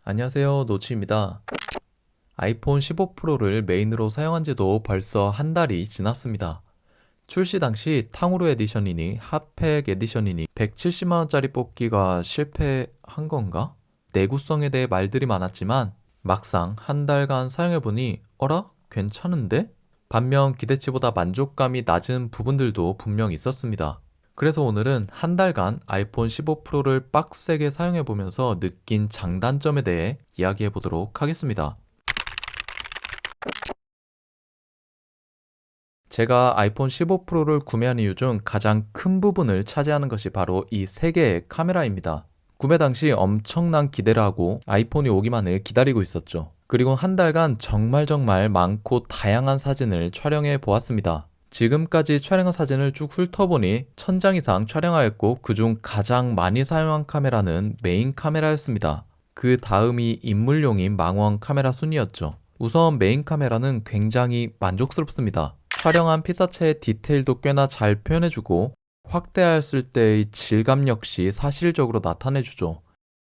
안녕하세요, 노치입니다. 아이폰 15 프로를 메인으로 사용한 지도 벌써 한 달이 지났습니다. 출시 당시 탕후루 에디션이니 핫팩 에디션이니 170만원짜리 뽑기가 실패한 건가? 내구성에 대해 말들이 많았지만 막상 한 달간 사용해보니 어라? 괜찮은데? 반면 기대치보다 만족감이 낮은 부분들도 분명 있었습니다. 그래서 오늘은 한 달간 아이폰 15 프로를 빡세게 사용해보면서 느낀 장단점에 대해 이야기해보도록 하겠습니다. 제가 아이폰 15 프로를 구매한 이유 중 가장 큰 부분을 차지하는 것이 바로 이 세 개의 카메라입니다. 구매 당시 엄청난 기대를 하고 아이폰이 오기만을 기다리고 있었죠. 그리고 한 달간 정말 많고 다양한 사진을 촬영해 보았습니다. 지금까지 촬영한 사진을 쭉 훑어보니 1000장 이상 촬영하였고 그중 가장 많이 사용한 카메라는 메인 카메라였습니다. 그 다음이 인물용인 망원 카메라 순이었죠. 우선 메인 카메라는 굉장히 만족스럽습니다. 촬영한 피사체의 디테일도 꽤나 잘 표현해주고 확대하였을 때의 질감 역시 사실적으로 나타내주죠.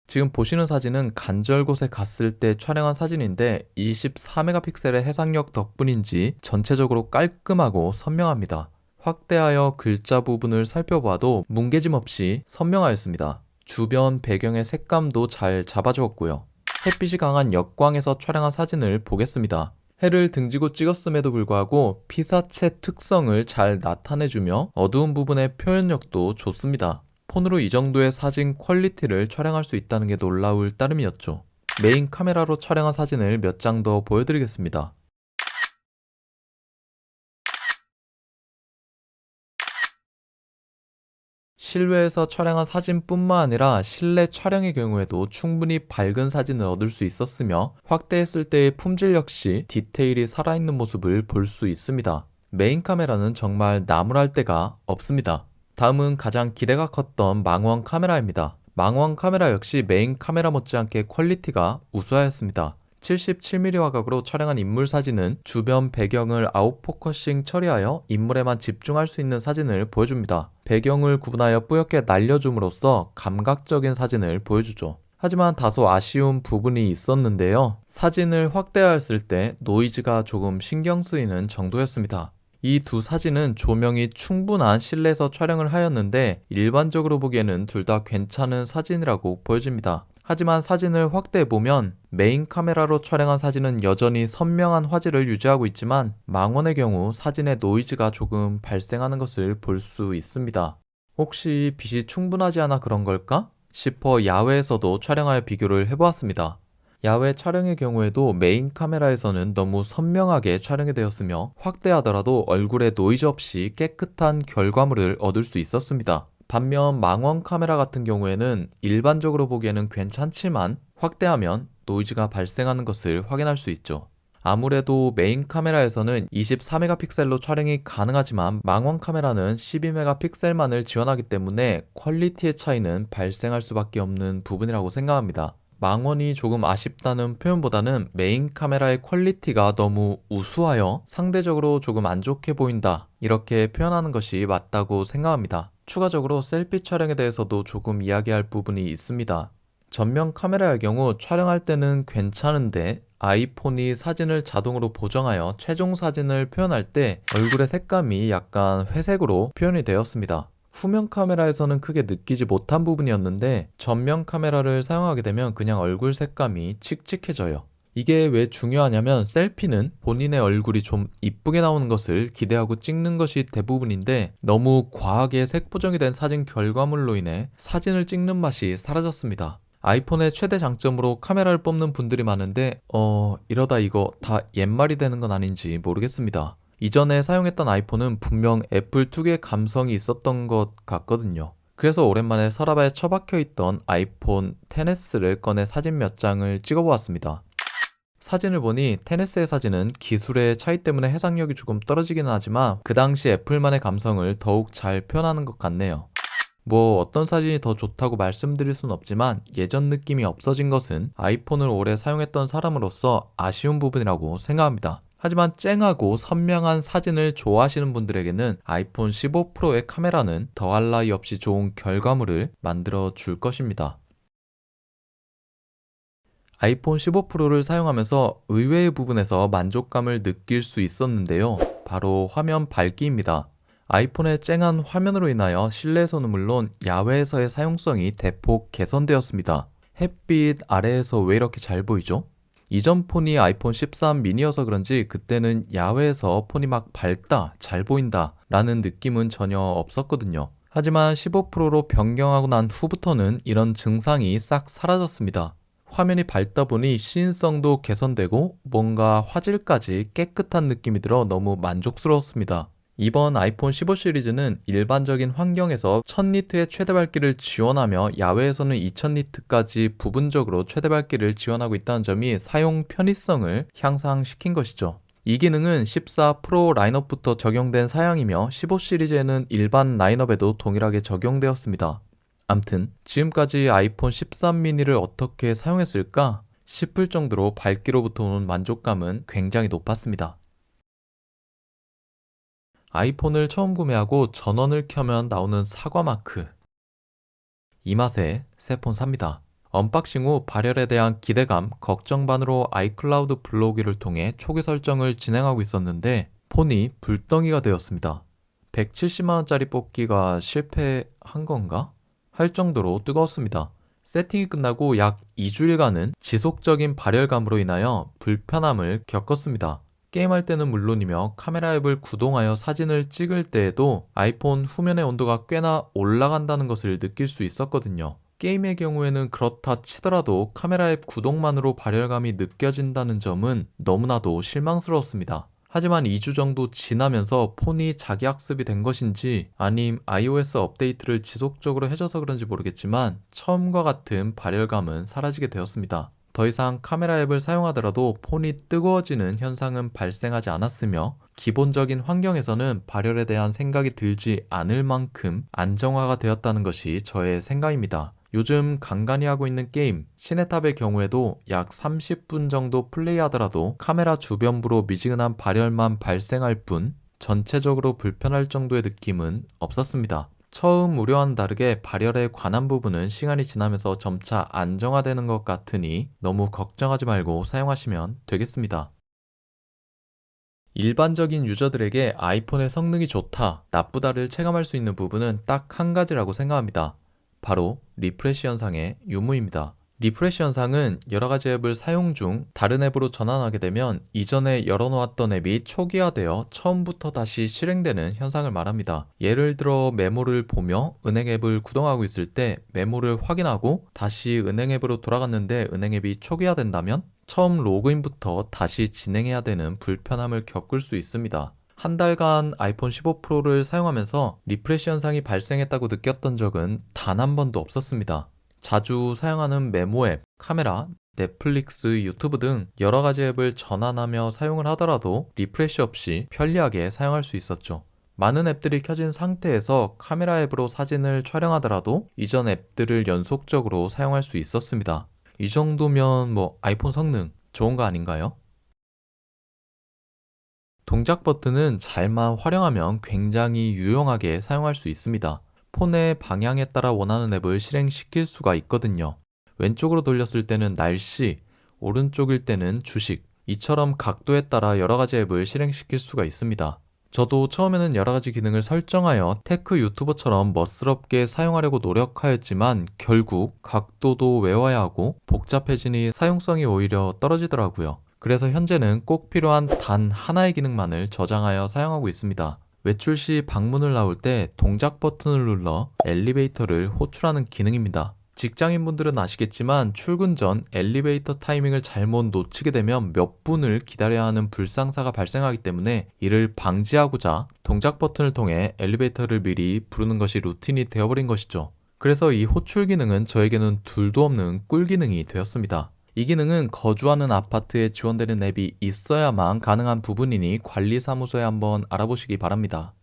지금 보시는 사진은 간절곶에 갔을 때 촬영한 사진인데 24메가픽셀의 해상력 덕분인지 전체적으로 깔끔하고 선명합니다. 확대하여 글자 부분을 살펴봐도 뭉개짐 없이 선명하였습니다. 주변 배경의 색감도 잘 잡아주었고요. 햇빛이 강한 역광에서 촬영한 사진을 보겠습니다. 해를 등지고 찍었음에도 불구하고 피사체 특성을 잘 나타내주며 어두운 부분의 표현력도 좋습니다. 폰으로 이 정도의 사진 퀄리티를 촬영할 수 있다는 게 놀라울 따름이었죠. 메인 카메라로 촬영한 사진을 몇 장 더 보여드리겠습니다. 실외에서 촬영한 사진뿐만 아니라 실내 촬영의 경우에도 충분히 밝은 사진을 얻을 수 있었으며 확대했을 때의 품질 역시 디테일이 살아있는 모습을 볼 수 있습니다. 메인 카메라는 정말 나무랄 데가 없습니다. 다음은 가장 기대가 컸던 망원 카메라입니다. 망원 카메라 역시 메인 카메라 못지않게 퀄리티가 우수하였습니다. 77mm 화각으로 촬영한 인물 사진은 주변 배경을 아웃포커싱 처리하여 인물에만 집중할 수 있는 사진을 보여줍니다. 배경을 구분하여 뿌옇게 날려줌으로써 감각적인 사진을 보여주죠. 하지만 다소 아쉬운 부분이 있었는데요. 사진을 확대하였을 때 노이즈가 조금 신경 쓰이는 정도였습니다. 이 두 사진은 조명이 충분한 실내에서 촬영을 하였는데 일반적으로 보기에는 둘 다 괜찮은 사진이라고 보여집니다. 하지만 사진을 확대해보면 메인 카메라로 촬영한 사진은 여전히 선명한 화질을 유지하고 있지만 망원의 경우 사진의 노이즈가 조금 발생하는 것을 볼 수 있습니다. 혹시 빛이 충분하지 않아 그런 걸까? 싶어 야외에서도 촬영하여 비교를 해보았습니다. 야외 촬영의 경우에도 메인 카메라에서는 너무 선명하게 촬영이 되었으며 확대하더라도 얼굴에 노이즈 없이 깨끗한 결과물을 얻을 수 있었습니다. 반면 망원 카메라 같은 경우에는 일반적으로 보기에는 괜찮지만 확대하면 노이즈가 발생하는 것을 확인할 수 있죠. 아무래도 메인 카메라에서는 24메가픽셀로 촬영이 가능하지만 망원 카메라는 12메가픽셀만을 지원하기 때문에 퀄리티의 차이는 발생할 수밖에 없는 부분이라고 생각합니다. 망원이 조금 아쉽다는 표현보다는 메인 카메라의 퀄리티가 너무 우수하여 상대적으로 조금 안 좋게 보인다, 이렇게 표현하는 것이 맞다고 생각합니다. 추가적으로 셀피 촬영에 대해서도 조금 이야기할 부분이 있습니다. 전면 카메라의 경우 촬영할 때는 괜찮은데 아이폰이 사진을 자동으로 보정하여 최종 사진을 표현할 때 얼굴의 색감이 약간 회색으로 표현이 되었습니다. 후면 카메라에서는 크게 느끼지 못한 부분이었는데 전면 카메라를 사용하게 되면 그냥 얼굴 색감이 칙칙해져요. 이게 왜 중요하냐면 셀피는 본인의 얼굴이 좀 이쁘게 나오는 것을 기대하고 찍는 것이 대부분인데 너무 과하게 색보정이 된 사진 결과물로 인해 사진을 찍는 맛이 사라졌습니다. 아이폰의 최대 장점으로 카메라를 뽑는 분들이 많은데 이러다 이거 다 옛말이 되는 건 아닌지 모르겠습니다. 이전에 사용했던 아이폰은 분명 애플 특유의 감성이 있었던 것 같거든요. 그래서 오랜만에 서랍에 처박혀 있던 아이폰 XS를 꺼내 사진 몇 장을 찍어보았습니다. 사진을 보니 XS의 사진은 기술의 차이 때문에 해상력이 조금 떨어지기는 하지만 그 당시 애플만의 감성을 더욱 잘 표현하는 것 같네요. 뭐 어떤 사진이 더 좋다고 말씀드릴 순 없지만 예전 느낌이 없어진 것은 아이폰을 오래 사용했던 사람으로서 아쉬운 부분이라고 생각합니다. 하지만 쨍하고 선명한 사진을 좋아하시는 분들에게는 아이폰 15 프로의 카메라는 더할 나위 없이 좋은 결과물을 만들어 줄 것입니다. 아이폰 15 프로를 사용하면서 의외의 부분에서 만족감을 느낄 수 있었는데요. 바로 화면 밝기입니다. 아이폰의 쨍한 화면으로 인하여 실내에서는 물론 야외에서의 사용성이 대폭 개선되었습니다. 햇빛 아래에서 왜 이렇게 잘 보이죠? 이전 폰이 아이폰 13 미니여서 그런지 그때는 야외에서 폰이 막 밝다, 잘 보인다 라는 느낌은 전혀 없었거든요. 하지만 15 프로로 변경하고 난 후부터는 이런 증상이 싹 사라졌습니다. 화면이 밝다 보니 시인성도 개선되고 뭔가 화질까지 깨끗한 느낌이 들어 너무 만족스러웠습니다. 이번 아이폰 15 시리즈는 일반적인 환경에서 1000니트의 최대 밝기를 지원하며 야외에서는 2000니트까지 부분적으로 최대 밝기를 지원하고 있다는 점이 사용 편의성을 향상시킨 것이죠. 이 기능은 14 프로 라인업부터 적용된 사양이며 15 시리즈에는 일반 라인업에도 동일하게 적용되었습니다. 암튼 지금까지 아이폰 13 미니를 어떻게 사용했을까 싶을 정도로 밝기로부터 오는 만족감은 굉장히 높았습니다. 아이폰을 처음 구매하고 전원을 켜면 나오는 사과 마크. 이 맛에 새 폰 삽니다. 언박싱 후 발열에 대한 기대감, 걱정 반으로 아이클라우드 불러오기를 통해 초기 설정을 진행하고 있었는데 폰이 불덩이가 되었습니다. 170만원짜리 뽑기가 실패한 건가? 할 정도로 뜨거웠습니다. 세팅이 끝나고 약 2주일간은 지속적인 발열감으로 인하여 불편함을 겪었습니다. 게임할 때는 물론이며 카메라 앱을 구동하여 사진을 찍을 때에도 아이폰 후면의 온도가 꽤나 올라간다는 것을 느낄 수 있었거든요. 게임의 경우에는 그렇다 치더라도 카메라 앱 구동만으로 발열감이 느껴진다는 점은 너무나도 실망스러웠습니다. 하지만 2주 정도 지나면서 폰이 자기 학습이 된 것인지 아님 iOS 업데이트를 지속적으로 해줘서 그런지 모르겠지만 처음과 같은 발열감은 사라지게 되었습니다. 더 이상 카메라 앱을 사용하더라도 폰이 뜨거워지는 현상은 발생하지 않았으며 기본적인 환경에서는 발열에 대한 생각이 들지 않을 만큼 안정화가 되었다는 것이 저의 생각입니다. 요즘 간간히 하고 있는 게임, 시네탑의 경우에도 약 30분 정도 플레이하더라도 카메라 주변부로 미지근한 발열만 발생할 뿐 전체적으로 불편할 정도의 느낌은 없었습니다. 처음 우려와는 다르게 발열에 관한 부분은 시간이 지나면서 점차 안정화되는 것 같으니 너무 걱정하지 말고 사용하시면 되겠습니다. 일반적인 유저들에게 아이폰의 성능이 좋다, 나쁘다를 체감할 수 있는 부분은 딱 한 가지라고 생각합니다. 바로 리프레시 현상의 유무입니다. 리프레시 현상은 여러 가지 앱을 사용 중 다른 앱으로 전환하게 되면 이전에 열어놓았던 앱이 초기화되어 처음부터 다시 실행되는 현상을 말합니다. 예를 들어 메모를 보며 은행 앱을 구동하고 있을 때 메모를 확인하고 다시 은행 앱으로 돌아갔는데 은행 앱이 초기화된다면 처음 로그인부터 다시 진행해야 되는 불편함을 겪을 수 있습니다. 한 달간 아이폰 15 프로를 사용하면서 리프레시 현상이 발생했다고 느꼈던 적은 단 한 번도 없었습니다. 자주 사용하는 메모 앱, 카메라, 넷플릭스, 유튜브 등 여러 가지 앱을 전환하며 사용을 하더라도 리프레시 없이 편리하게 사용할 수 있었죠. 많은 앱들이 켜진 상태에서 카메라 앱으로 사진을 촬영하더라도 이전 앱들을 연속적으로 사용할 수 있었습니다. 이 정도면 아이폰 성능 좋은 거 아닌가요? 동작 버튼은 잘만 활용하면 굉장히 유용하게 사용할 수 있습니다. 폰의 방향에 따라 원하는 앱을 실행시킬 수가 있거든요. 왼쪽으로 돌렸을 때는 날씨, 오른쪽일 때는 주식, 이처럼 각도에 따라 여러 가지 앱을 실행시킬 수가 있습니다. 저도 처음에는 여러 가지 기능을 설정하여 테크 유튜버처럼 멋스럽게 사용하려고 노력하였지만 결국 각도도 외워야 하고 복잡해지니 사용성이 오히려 떨어지더라고요. 그래서 현재는 꼭 필요한 단 하나의 기능만을 저장하여 사용하고 있습니다. 외출 시 방문을 나올 때 동작 버튼을 눌러 엘리베이터를 호출하는 기능입니다. 직장인분들은 아시겠지만 출근 전 엘리베이터 타이밍을 잘못 놓치게 되면 몇 분을 기다려야 하는 불상사가 발생하기 때문에 이를 방지하고자 동작 버튼을 통해 엘리베이터를 미리 부르는 것이 루틴이 되어버린 것이죠. 그래서 이 호출 기능은 저에게는 둘도 없는 꿀 기능이 되었습니다. 이 기능은 거주하는 아파트에 지원되는 앱이 있어야만 가능한 부분이니 관리사무소에 한번 알아보시기 바랍니다.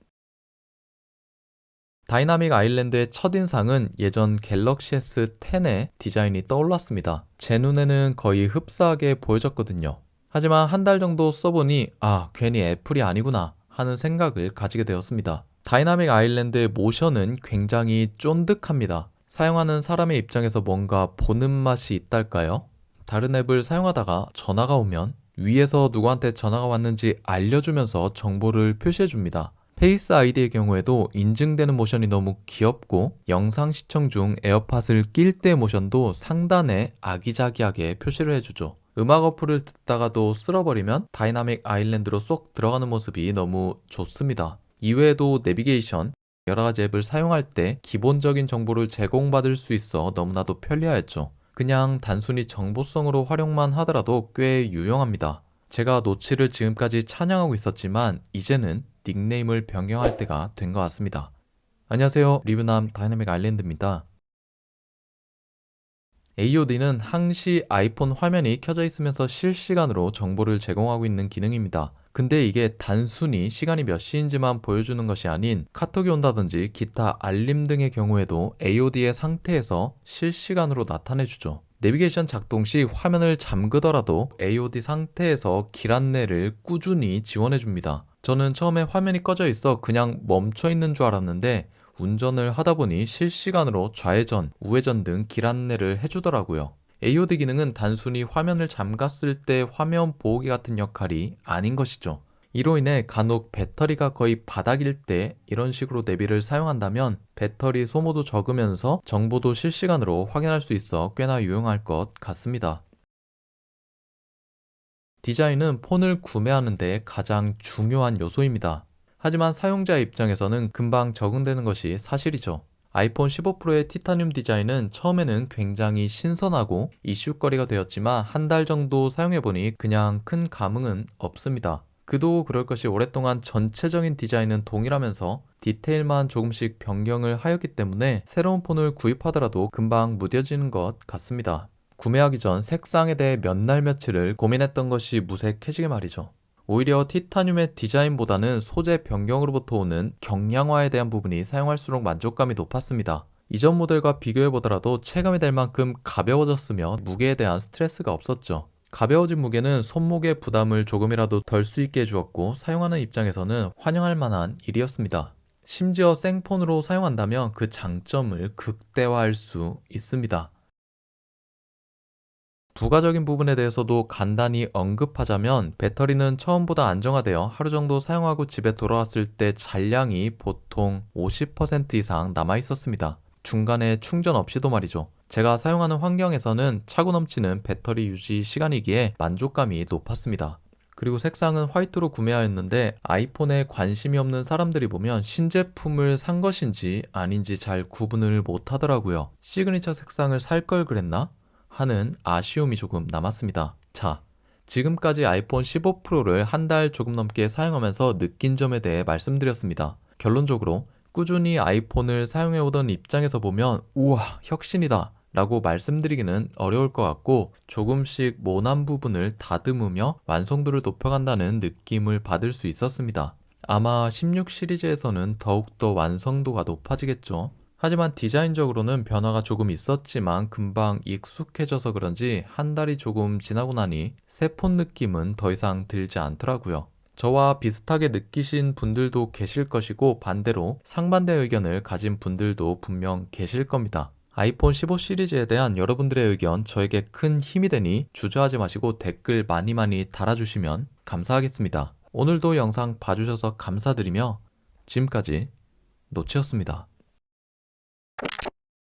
다이나믹 아일랜드의 첫인상은 예전 갤럭시 S10의 디자인이 떠올랐습니다. 제 눈에는 거의 흡사하게 보여졌거든요. 하지만 한 달 정도 써보니 괜히 애플이 아니구나 하는 생각을 가지게 되었습니다. 다이나믹 아일랜드의 모션은 굉장히 쫀득합니다. 사용하는 사람의 입장에서 뭔가 보는 맛이 있달까요? 다른 앱을 사용하다가 전화가 오면 위에서 누구한테 전화가 왔는지 알려주면서 정보를 표시해줍니다. 페이스 아이디의 경우에도 인증되는 모션이 너무 귀엽고 영상 시청 중 에어팟을 낄 때 모션도 상단에 아기자기하게 표시를 해주죠. 음악 어플을 듣다가도 쓸어버리면 다이나믹 아일랜드로 쏙 들어가는 모습이 너무 좋습니다. 이외에도 내비게이션, 여러가지 앱을 사용할 때 기본적인 정보를 제공받을 수 있어 너무나도 편리하였죠. 그냥 단순히 정보성으로 활용만 하더라도 꽤 유용합니다. 제가 노치를 지금까지 찬양하고 있었지만 이제는 닉네임을 변경할 때가 된 것 같습니다. 안녕하세요, 리뷰남 다이나믹 아일랜드입니다. AOD는 항시 아이폰 화면이 켜져 있으면서 실시간으로 정보를 제공하고 있는 기능입니다. 근데 이게 단순히 시간이 몇 시인지만 보여주는 것이 아닌 카톡이 온다든지 기타 알림 등의 경우에도 AOD의 상태에서 실시간으로 나타내주죠. 내비게이션 작동 시 화면을 잠그더라도 AOD 상태에서 길 안내를 꾸준히 지원해줍니다. 저는 처음에 화면이 꺼져 있어 그냥 멈춰 있는 줄 알았는데 운전을 하다 보니 실시간으로 좌회전, 우회전 등 길 안내를 해주더라고요. AOD 기능은 단순히 화면을 잠갔을 때 화면 보호기 같은 역할이 아닌 것이죠. 이로 인해 간혹 배터리가 거의 바닥일 때 이런 식으로 내비를 사용한다면 배터리 소모도 적으면서 정보도 실시간으로 확인할 수 있어 꽤나 유용할 것 같습니다. 디자인은 폰을 구매하는 데 가장 중요한 요소입니다. 하지만 사용자 입장에서는 금방 적응되는 것이 사실이죠. 아이폰 15 프로의 티타늄 디자인은 처음에는 굉장히 신선하고 이슈거리가 되었지만 한 달 정도 사용해보니 그냥 큰 감흥은 없습니다. 그도 그럴 것이 오랫동안 전체적인 디자인은 동일하면서 디테일만 조금씩 변경을 하였기 때문에 새로운 폰을 구입하더라도 금방 무뎌지는 것 같습니다. 구매하기 전 색상에 대해 몇 날 며칠을 고민했던 것이 무색해지게 말이죠. 오히려 티타늄의 디자인보다는 소재 변경으로부터 오는 경량화에 대한 부분이 사용할수록 만족감이 높았습니다. 이전 모델과 비교해보더라도 체감이 될 만큼 가벼워졌으며 무게에 대한 스트레스가 없었죠. 가벼워진 무게는 손목의 부담을 조금이라도 덜 수 있게 해주었고 사용하는 입장에서는 환영할 만한 일이었습니다. 심지어 생폰으로 사용한다면 그 장점을 극대화할 수 있습니다. 부가적인 부분에 대해서도 간단히 언급하자면 배터리는 처음보다 안정화되어 하루 정도 사용하고 집에 돌아왔을 때 잔량이 보통 50% 이상 남아 있었습니다. 중간에 충전 없이도 말이죠. 제가 사용하는 환경에서는 차고 넘치는 배터리 유지 시간이기에 만족감이 높았습니다. 그리고 색상은 화이트로 구매하였는데 아이폰에 관심이 없는 사람들이 보면 신제품을 산 것인지 아닌지 잘 구분을 못 하더라고요. 시그니처 색상을 살 걸 그랬나? 하는 아쉬움이 조금 남았습니다. 자, 지금까지 아이폰 15 프로를 한 달 조금 넘게 사용하면서 느낀 점에 대해 말씀드렸습니다. 결론적으로 꾸준히 아이폰을 사용해오던 입장에서 보면 우와, 혁신이다 라고 말씀드리기는 어려울 것 같고 조금씩 모난 부분을 다듬으며 완성도를 높여간다는 느낌을 받을 수 있었습니다. 아마 16 시리즈에서는 더욱더 완성도가 높아지겠죠. 하지만 디자인적으로는 변화가 조금 있었지만 금방 익숙해져서 그런지 한 달이 조금 지나고 나니 새 폰 느낌은 더 이상 들지 않더라고요. 저와 비슷하게 느끼신 분들도 계실 것이고 반대로 상반된 의견을 가진 분들도 분명 계실 겁니다. 아이폰 15 시리즈에 대한 여러분들의 의견 저에게 큰 힘이 되니 주저하지 마시고 댓글 많이 달아주시면 감사하겠습니다. 오늘도 영상 봐주셔서 감사드리며 지금까지 노치였습니다.